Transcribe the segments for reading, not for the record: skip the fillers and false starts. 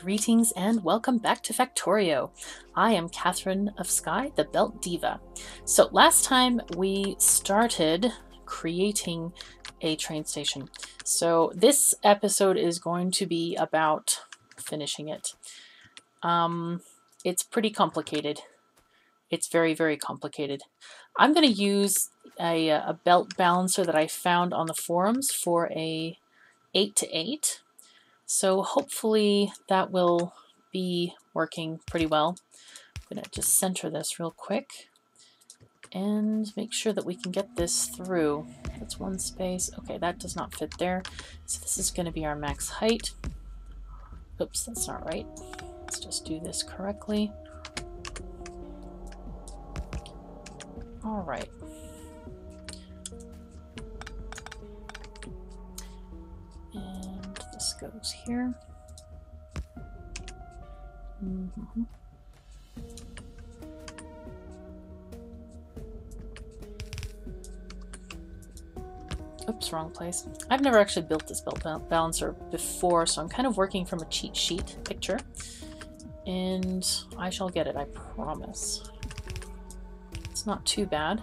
Greetings and welcome back to Factorio. I am KatherineOfSky, the Belt Diva. So last time we started creating a train station. So this episode is going to be about finishing it. It's pretty complicated. It's very, very complicated. I'm going to use a belt balancer that I found on the forums for a 8-to-8. So hopefully that will be working pretty well. I'm going to just center this real quick and make sure that we can get this through. That's one space. Okay, that does not fit there. So this is going to be our max height. Oops, that's not right. Let's just do this correctly. All right. And this goes here. Oops, wrong place. I've never actually built this belt balancer before, so I'm kind of working from a cheat sheet picture. And I shall get it, I promise. It's not too bad.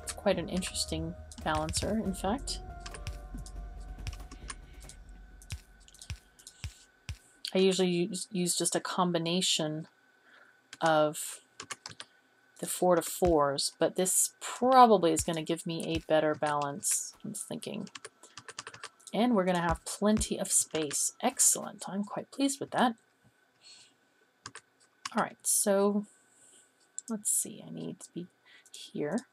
It's quite an interesting balancer, in fact. I usually use just a combination of the 4-to-4s, but this probably is going to give me a better balance, I'm thinking. And we're going to have plenty of space. Excellent. I'm quite pleased with that. All right, so let's see. I need to be here.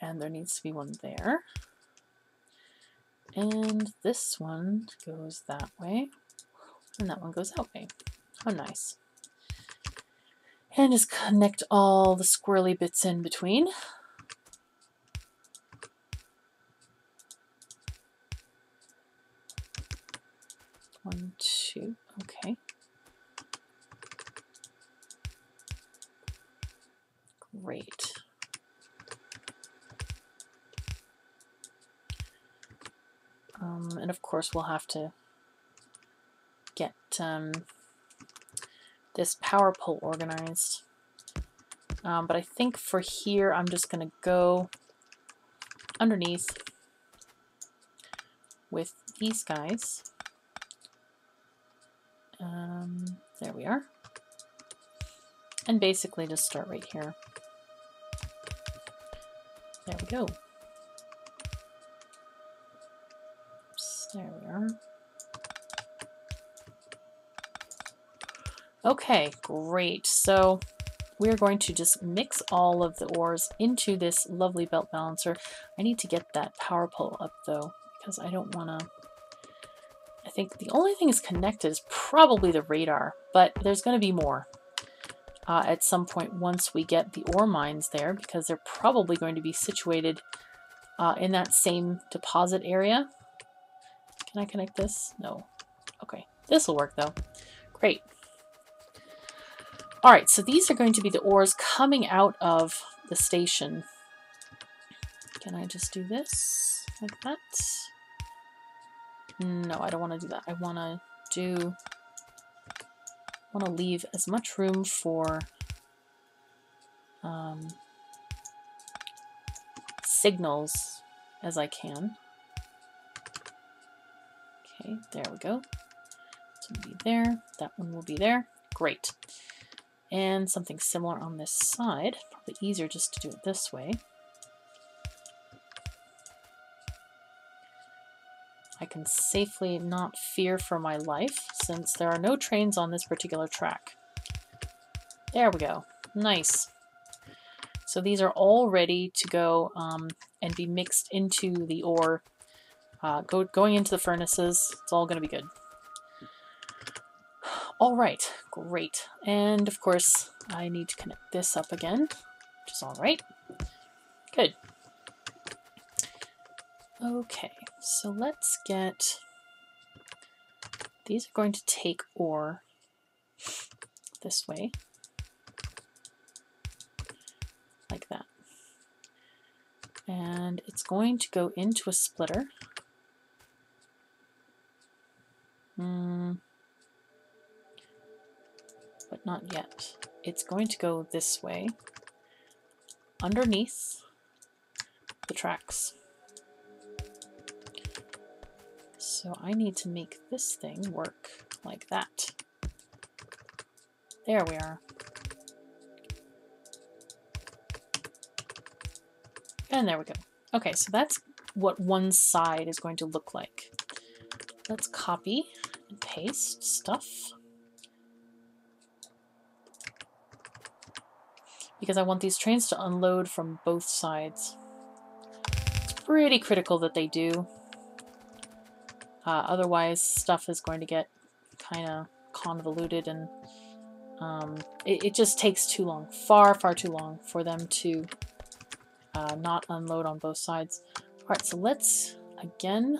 And there needs to be one there. And this one goes that way. And that one goes that way. How nice. And just connect all the squirrely bits in between. One, two, okay. Great. And of course we'll have to get this power pole organized. But I think for here I'm just going to go underneath with these guys. There we are. And basically just start right here. There we go. Oops, there we are. Okay, great. So we're going to just mix all of the ores into this lovely belt balancer. I need to get that power pole up though, because I don't want to... I think the only thing is connected is probably the radar, but there's going to be more at some point once we get the ore mines there, because they're probably going to be situated in that same deposit area. Can I connect this? No. Okay, this will work though. Great. All right, so these are going to be the ores coming out of the station. Can I just do this like that? No, I don't want to do that. I want to leave as much room for signals as I can. Okay, there we go. This will be there. That one will be there. Great. And something similar on this side. Probably easier just to do it this way. I can safely not fear for my life since there are no trains on this particular track. There we go. Nice. So these are all ready to go and be mixed into the ore. Going into the furnaces. It's all going to be good. All right, great. And of course, I need to connect this up again, which is all right. Good. Okay, so let's get... These are going to take ore this way, like that. And it's going to go into a splitter. But not yet. It's going to go this way, underneath the tracks. So I need to make this thing work like that. There we are. And there we go. Okay, so that's what one side is going to look like. Let's copy and paste stuff. Because I want these trains to unload from both sides. It's pretty critical that they do. Otherwise, stuff is going to get kind of convoluted, and it just takes too long, far too long for them to not unload on both sides. Alright, so let's again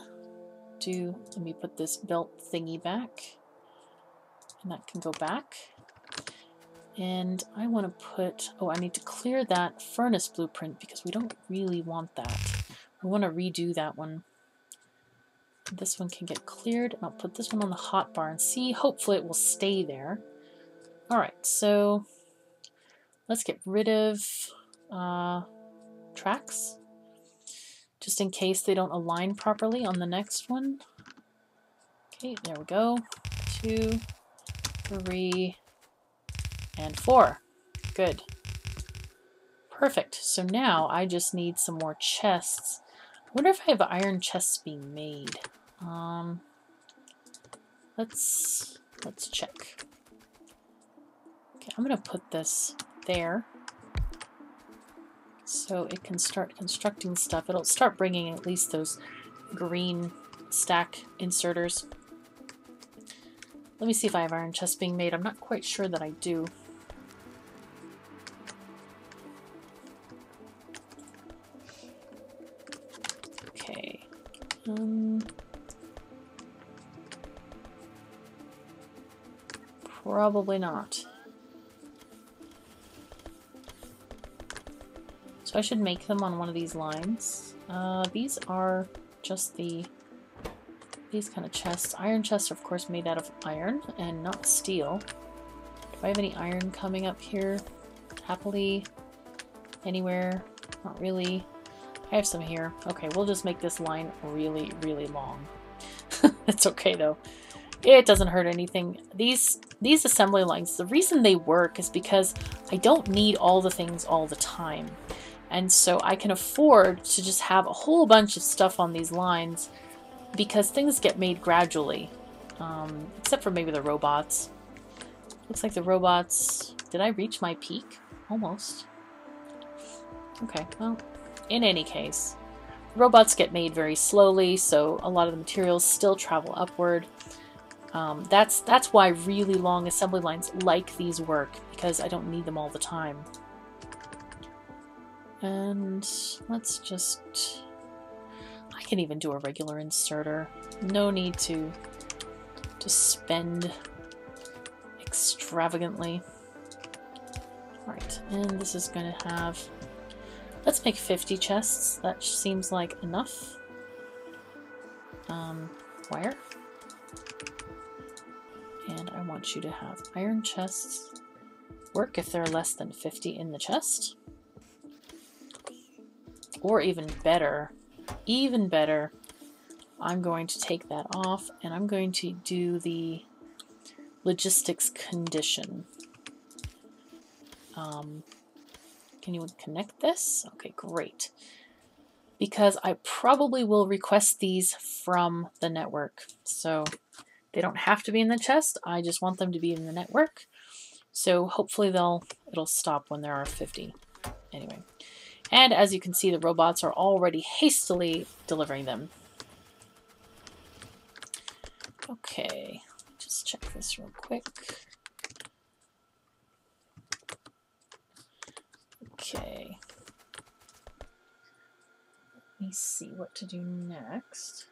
let me put this belt thingy back, and that can go back. And I want to put, I need to clear that furnace blueprint because we don't really want that. I want to redo that one. This one can get cleared, and I'll put this one on the hotbar and see, hopefully it will stay there. Alright, so let's get rid of tracks, just in case they don't align properly on the next one. Okay, there we go. 2, 3, and 4. Good. Perfect. So now I just need some more chests. I wonder if I have iron chests being made. Let's check. Okay, I'm gonna put this there so it can start constructing stuff. It'll start bringing at least those green stack inserters. Let me see if I have iron chests being made. I'm not quite sure that I do. Okay. Probably not. So I should make them on one of these lines. These are just these kind of chests. Iron chests are of course made out of iron and not steel. Do I have any iron coming up here? Happily? Anywhere? Not really. I have some here. Okay, we'll just make this line really, really long. It's okay though. It doesn't hurt anything. These assembly lines, the reason they work is because I don't need all the things all the time. And so I can afford to just have a whole bunch of stuff on these lines because things get made gradually. Except for maybe the robots. Looks like the robots... Did I reach my peak? Almost. Okay, well, in any case, robots get made very slowly, so a lot of the materials still travel upward. That's why really long assembly lines like these work, because I don't need them all the time. And let's just... I can even do a regular inserter. No need to spend extravagantly. Alright, and this is going to have... Let's make 50 chests. That seems like enough. Wire. And I want you to have iron chests. Work if there are less than 50 in the chest. Or even better, I'm going to take that off and I'm going to do the logistics condition. Can you connect this? Okay, great. Because I probably will request these from the network. So they don't have to be in the chest. I just want them to be in the network. So hopefully it'll stop when there are 50. Anyway. And as you can see, the robots are already hastily delivering them. Okay, just check this real quick. Okay. Let me see what to do next.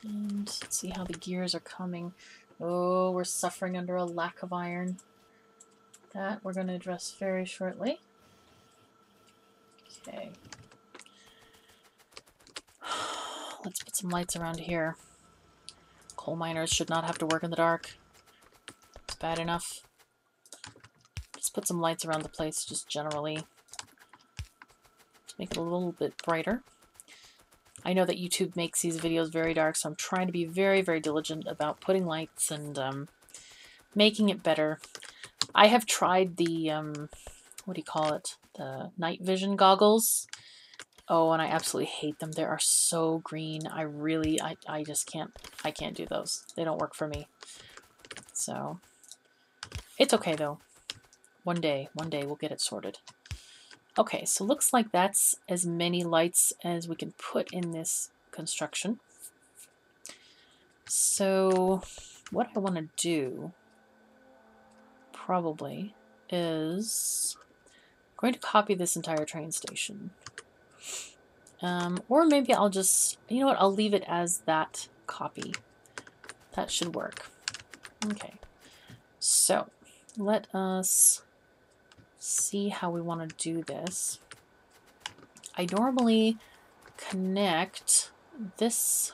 And let's see how the gears are coming. Oh, we're suffering under a lack of iron. That we're going to address very shortly. Okay. Let's put some lights around here. Coal miners should not have to work in the dark. It's bad enough. Just put some lights around the place, just generally, to make it a little bit brighter. I know that YouTube makes these videos very dark, so I'm trying to be very, very diligent about putting lights and making it better. I have tried the, what do you call it? The night vision goggles. Oh, and I absolutely hate them. They are so green. I just can't do those. They don't work for me. So, it's okay though. One day we'll get it sorted. Okay, so looks like that's as many lights as we can put in this construction. So, what I want to do probably is I'm going to copy this entire train station. Or maybe I'll just, you know what, I'll leave it as that copy. That should work. Okay, so let us see how we want to do this. I normally connect this,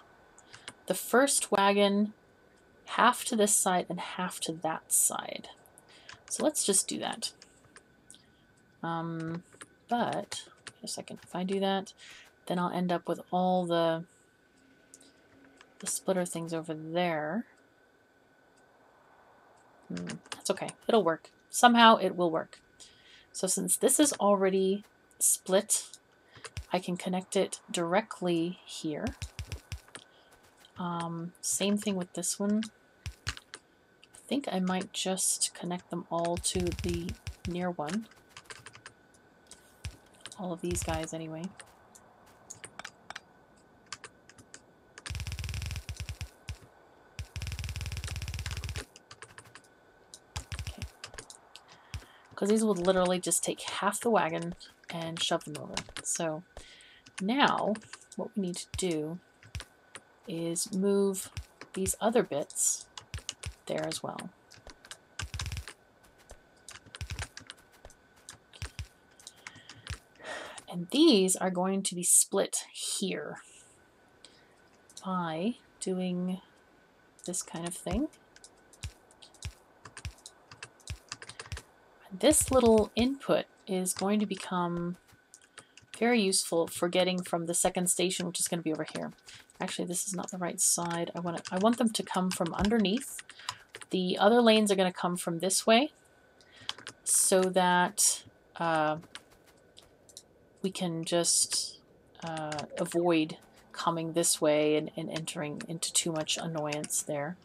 the first wagon, half to this side and half to that side. So let's just do that. But, wait a second, if I do that, then I'll end up with all the splitter things over there. That's okay, it'll work. Somehow it will work. So since this is already split, I can connect it directly here. Same thing with this one. I think I might just connect them all to the near one. All of these guys anyway. Okay. Because these would literally just take half the wagon and shove them over. So now what we need to do is move these other bits there as well. And these are going to be split here by doing this kind of thing. This little input is going to become very useful for getting from the second station, which is going to be over here. Actually, this is not the right side. I want them to come from underneath. The other lanes are going to come from this way, so that we can just avoid coming this way and entering into too much annoyance there.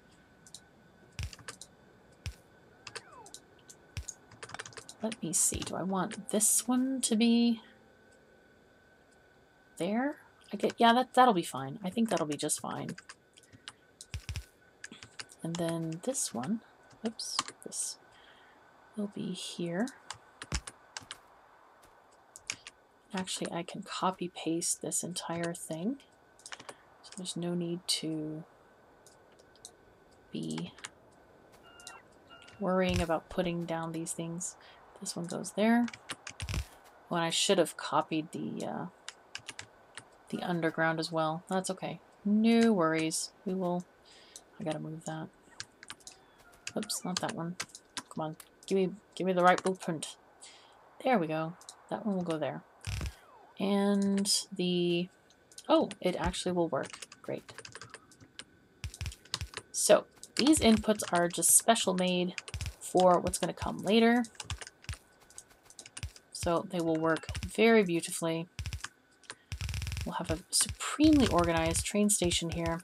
Let me see, do I want this one to be there? Yeah, that'll be fine. I think that'll be just fine. And then this one, oops, this will be here. Actually, I can copy paste this entire thing. So there's no need to be worrying about putting down these things. This one goes there. When I should have copied the underground as well. That's okay. No worries. We will. I gotta move that. Oops, not that one. Come on, give me the right blueprint. There we go. That one will go there. And the it actually will work. Great. So these inputs are just special made for what's going to come later. So they will work very beautifully. We'll have a supremely organized train station here,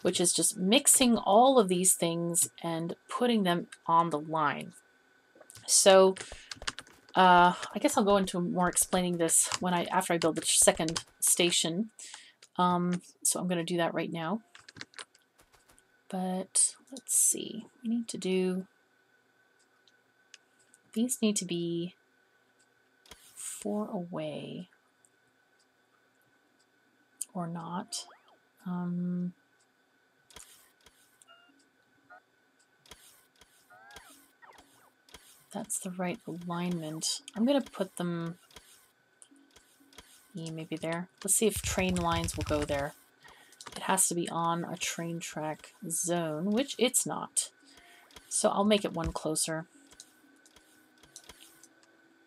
which is just mixing all of these things and putting them on the line. So I guess I'll go into more explaining this after I build the second station. So I'm going to do that right now. But let's see. We need to do. These need to be 4 away. Or not. That's the right alignment. I'm going to put them maybe there. Let's see if train lines will go there. It has to be on a train track zone, which it's not. So I'll make it one closer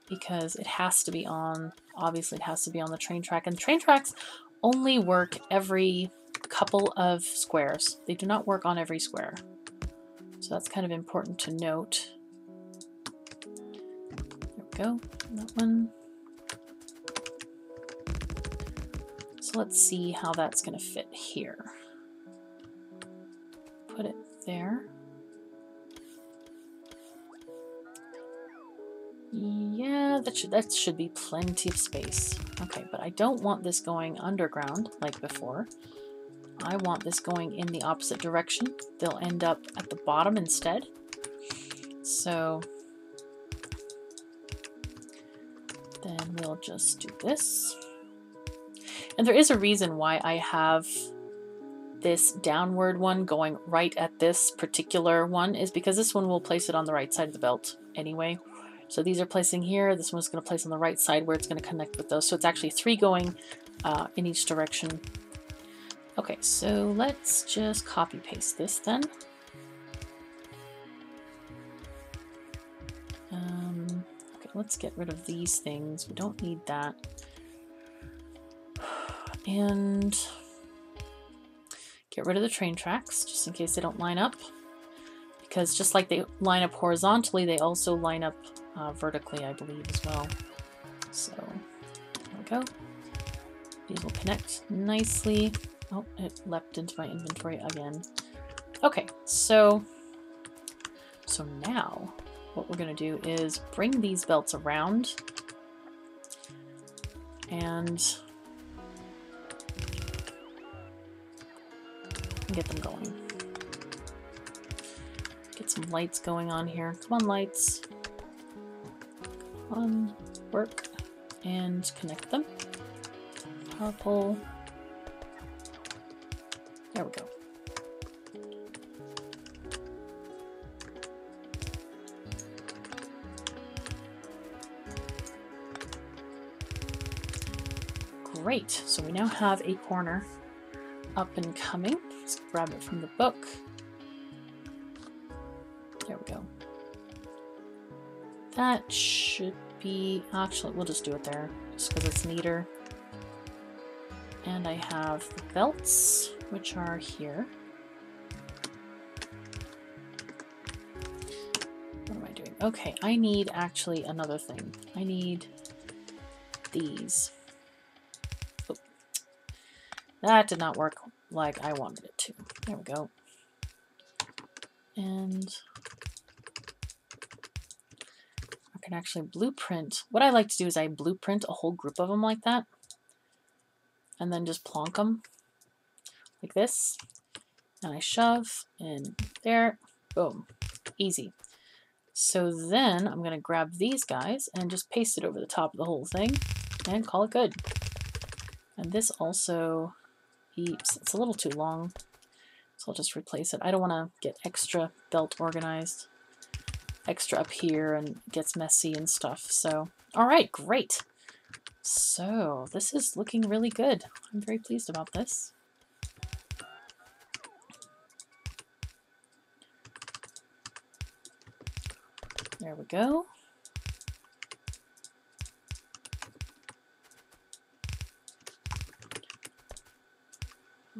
because it has to be on, obviously it has to be on the train track, and train tracks only work every couple of squares. They do not work on every square. So that's kind of important to note. There we go, that one. So let's see how that's going to fit here. Put it there. Yeah, that should be plenty of space. Okay, but I don't want this going underground like before. I want this going in the opposite direction. They'll end up at the bottom instead. So then we'll just do this. And there is a reason why I have this downward one going right at this particular one, is because this one will place it on the right side of the belt anyway. So these are placing here, this one's going to place on the right side where it's going to connect with those. So it's actually 3 going in each direction. Okay, so let's just copy paste this then. Okay, let's get rid of these things. We don't need that. And get rid of the train tracks, just in case they don't line up. Because just like they line up horizontally, they also line up vertically, I believe, as well. So, there we go. These will connect nicely. Oh, it leapt into my inventory again. Okay, so now what we're going to do is bring these belts around and get them going. Get some lights going on here. Come on, lights. Come on, work. And connect them. Power pole. There we go. Great, so we now have a corner up and coming. Let's grab it from the book. There we go. That should be, actually we'll just do it there, just because it's neater. And I have the belts, which are here. What am I doing? Okay, I need actually another thing. I need these. Oh, that did not work like I wanted it to. There we go. And I can actually blueprint. What I like to do is I blueprint a whole group of them like that. And then just plonk them like this. And I shove in there. Boom. Easy. So then I'm going to grab these guys and just paste it over the top of the whole thing and call it good. And this also, it's a little too long. So I'll just replace it. I don't want to get extra belt organized. Extra up here and it gets messy and stuff. So, all right, great. So this is looking really good. I'm very pleased about this. There we go.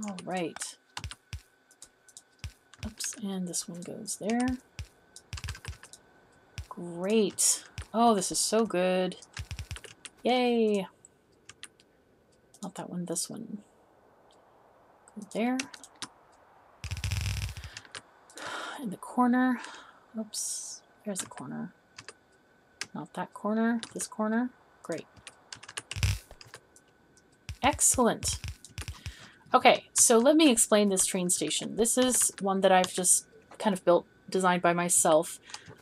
All right. Oops, and this one goes there. Great. Oh, this is so good. Yay. Not that one, this one. Go there. In the corner. Oops, there's the corner. Not that corner, this corner. Great. Excellent. Okay, so let me explain this train station. This is one that I've just kind of designed by myself.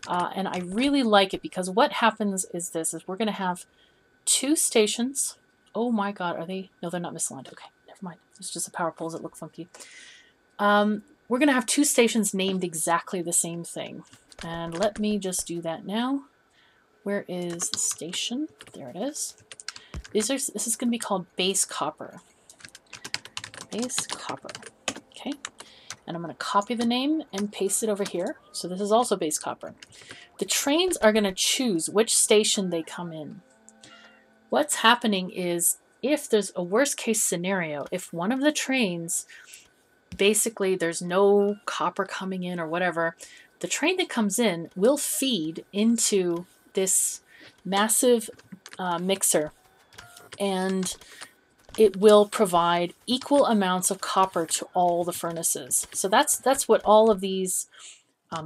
And I really like it because what happens is this, is we're going to have 2 stations. Oh my god, are they? No, they're not misaligned. Okay, never mind. It's just the power poles that look funky. We're going to have 2 stations named exactly the same thing. And let me just do that now. Where is the station? There it is. This is going to be called base copper. Base copper. Okay. And I'm going to copy the name and paste it over here. So this is also base copper. The trains are going to choose which station they come in. What's happening is, if there's a worst case scenario, if one of the trains, basically there's no copper coming in or whatever, the train that comes in will feed into this massive mixer, and it will provide equal amounts of copper to all the furnaces. So that's what all of these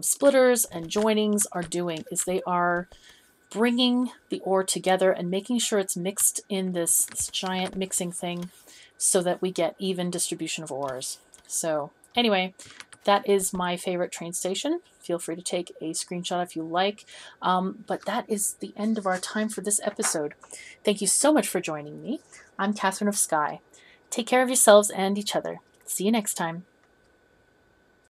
splitters and joinings are doing, is they are bringing the ore together and making sure it's mixed in this giant mixing thing so that we get even distribution of ores. So anyway, that is my favorite train station. Feel free to take a screenshot if you like. But that is the end of our time for this episode. Thank you so much for joining me. I'm Katherine of Sky. Take care of yourselves and each other. See you next time.